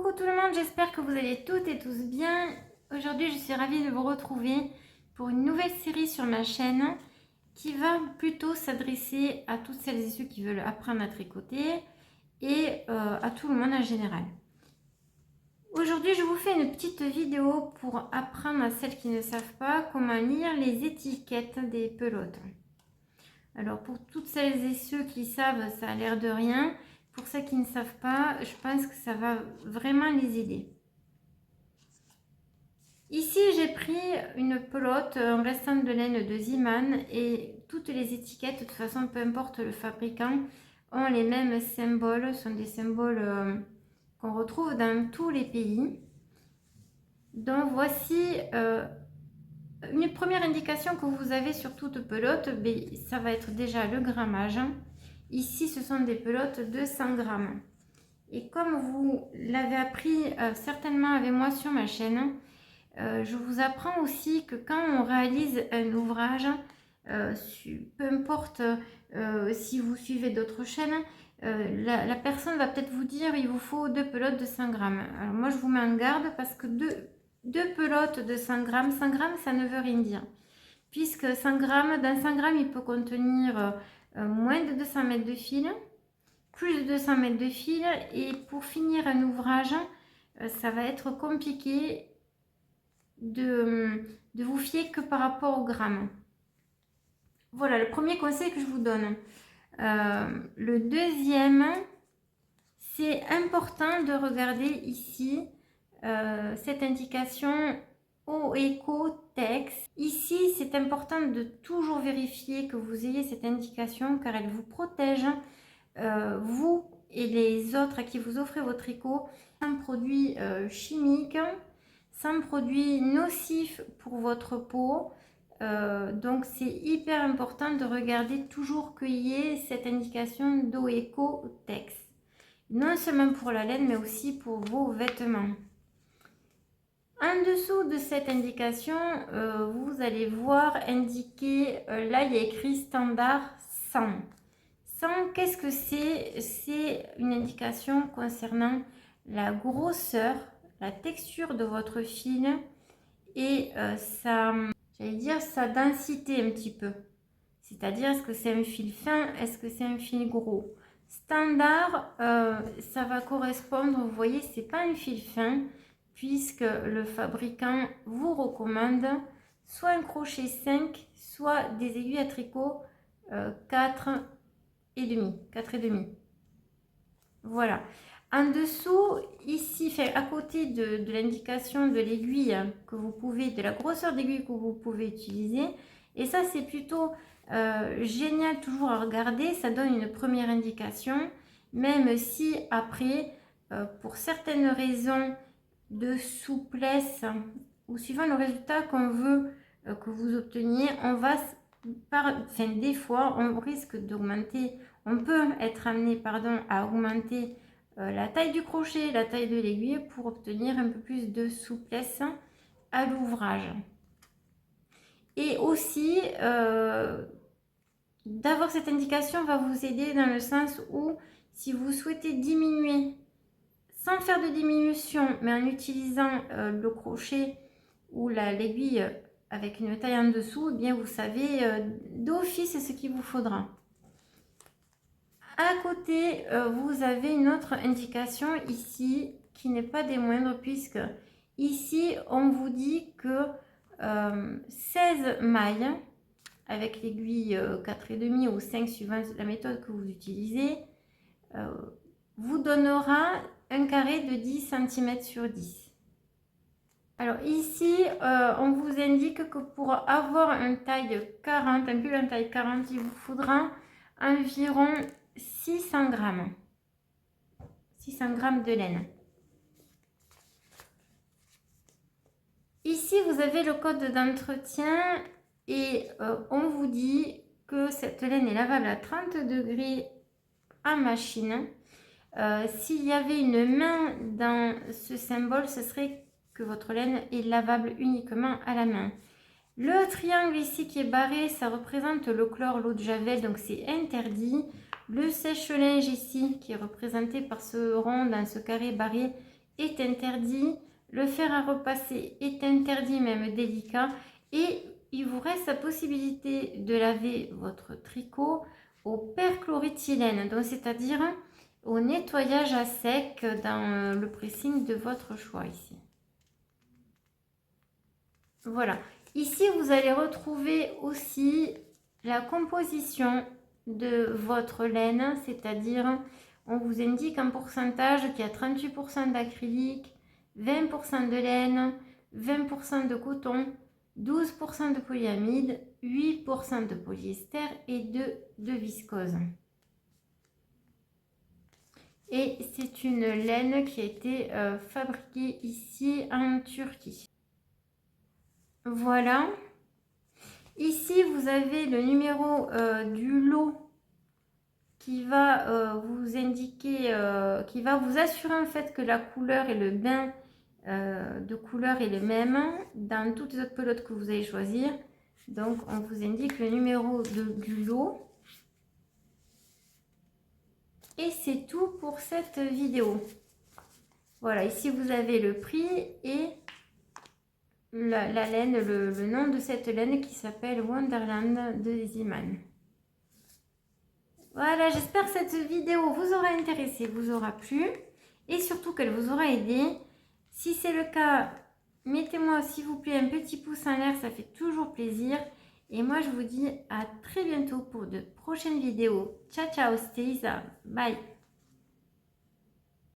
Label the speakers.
Speaker 1: Coucou tout le monde, j'espère que vous allez toutes et tous bien. Aujourd'hui, je suis ravie de vous retrouver pour une nouvelle série sur ma chaîne qui va plutôt s'adresser à toutes celles et ceux qui veulent apprendre à tricoter et à tout le monde en général. Aujourd'hui, je vous fais une petite vidéo pour apprendre à celles qui ne savent pas comment lire les étiquettes des pelotes. Alors pour toutes celles et ceux qui savent, ça a l'air de rien. Pour ceux qui ne savent pas, je pense que ça va vraiment les aider. Ici, j'ai pris une pelote en restant de laine de Ziman et toutes les étiquettes, de toute façon, peu importe le fabricant, ont les mêmes symboles. Ce sont des symboles qu'on retrouve dans tous les pays. Donc voici une première indication que vous avez sur toute pelote, ça va être déjà le grammage. Ici, ce sont des pelotes de 100 grammes. Et comme vous l'avez appris certainement avec moi sur ma chaîne, je vous apprends aussi que quand on réalise un ouvrage, peu importe si vous suivez d'autres chaînes, la personne va peut-être vous dire il vous faut 2 pelotes de 100 grammes. Alors moi, je vous mets en garde parce que deux pelotes de 100 grammes, ça ne veut rien dire. Puisque 100 grammes, dans 100 grammes, il peut contenir moins de 200 mètres de fil, plus de 200 mètres de fil, et pour finir un ouvrage, ça va être compliqué de vous fier que par rapport au gramme. Voilà le premier conseil que je vous donne. Le deuxième, c'est important de regarder ici cette indication Oeco-Tex. Ici, c'est important de toujours vérifier que vous ayez cette indication car elle vous protège, vous et les autres à qui vous offrez vos tricots, sans produits chimiques, sans produits nocifs pour votre peau. Donc c'est hyper important de regarder toujours qu'il y ait cette indication d'Oeco-Tex. Non seulement pour la laine, mais aussi pour vos vêtements. En dessous de cette indication, vous allez voir indiqué, là il y a écrit standard 100. 100, qu'est-ce que c'est? C'est une indication concernant la grosseur, la texture de votre fil et j'allais dire sa densité un petit peu. C'est-à-dire, est-ce que c'est un fil fin, est-ce que c'est un fil gros? Standard, ça va correspondre, vous voyez, c'est pas un fil fin, puisque le fabricant vous recommande soit un crochet 5, soit des aiguilles à tricot 4,5. Voilà. En dessous, ici, à côté de l'indication de l'aiguille que vous pouvez, de la grosseur d'aiguille que vous pouvez utiliser, et ça c'est plutôt génial toujours à regarder, ça donne une première indication, même si après, pour certaines raisons de souplesse ou suivant le résultat qu'on veut que vous obteniez, on va, des fois, on risque d'augmenter, on peut être amené, à augmenter la taille du crochet, la taille de l'aiguille pour obtenir un peu plus de souplesse à l'ouvrage. Et aussi, d'avoir cette indication va vous aider dans le sens où si vous souhaitez diminuer, sans faire de diminution, mais en utilisant le crochet ou l'aiguille avec une taille en dessous, eh bien vous savez d'office ce qu'il vous faudra. À côté, vous avez une autre indication ici qui n'est pas des moindres, puisque ici on vous dit que 16 mailles avec l'aiguille 4,5 ou 5 suivant la méthode que vous utilisez vous donnera un carré de 10 cm sur 10. Alors ici, on vous indique que pour avoir un taille 40, un pull en taille 40, il vous faudra environ 600 grammes. 600 grammes de laine. Ici, vous avez le code d'entretien et on vous dit que cette laine est lavable à 30 degrés en machine. S'il y avait une main dans ce symbole, ce serait que votre laine est lavable uniquement à la main. Le triangle ici qui est barré, ça représente le chlore, l'eau de javel, donc c'est interdit. Le sèche-linge ici, qui est représenté par ce rond dans ce carré barré, est interdit. Le fer à repasser est interdit, même délicat. Et il vous reste la possibilité de laver votre tricot au perchloréthylène, donc c'est-à-dire au nettoyage à sec dans le pressing de votre choix ici. Voilà. Ici, vous allez retrouver aussi la composition de votre laine, c'est-à-dire on vous indique un pourcentage qui a 38% d'acrylique, 20% de laine, 20% de coton, 12% de polyamide, 8% de polyester et de viscose. Et c'est une laine qui a été fabriquée ici en Turquie. Voilà. Ici, vous avez le numéro du lot qui va vous indiquer, qui va vous assurer en fait que la couleur et le bain de couleur est le même dans toutes les autres pelotes que vous allez choisir. Donc, on vous indique le numéro du lot. Et c'est tout pour cette vidéo. Voilà, ici vous avez le prix et la laine, le nom de cette laine qui s'appelle Wonderland de Zeeman. Voilà, j'espère que cette vidéo vous aura intéressé, vous aura plu et surtout qu'elle vous aura aidé. Si c'est le cas, mettez-moi s'il vous plaît un petit pouce en l'air, ça fait toujours plaisir. Et moi je vous dis à très bientôt pour de prochaines vidéos. Ciao ciao, stay bye.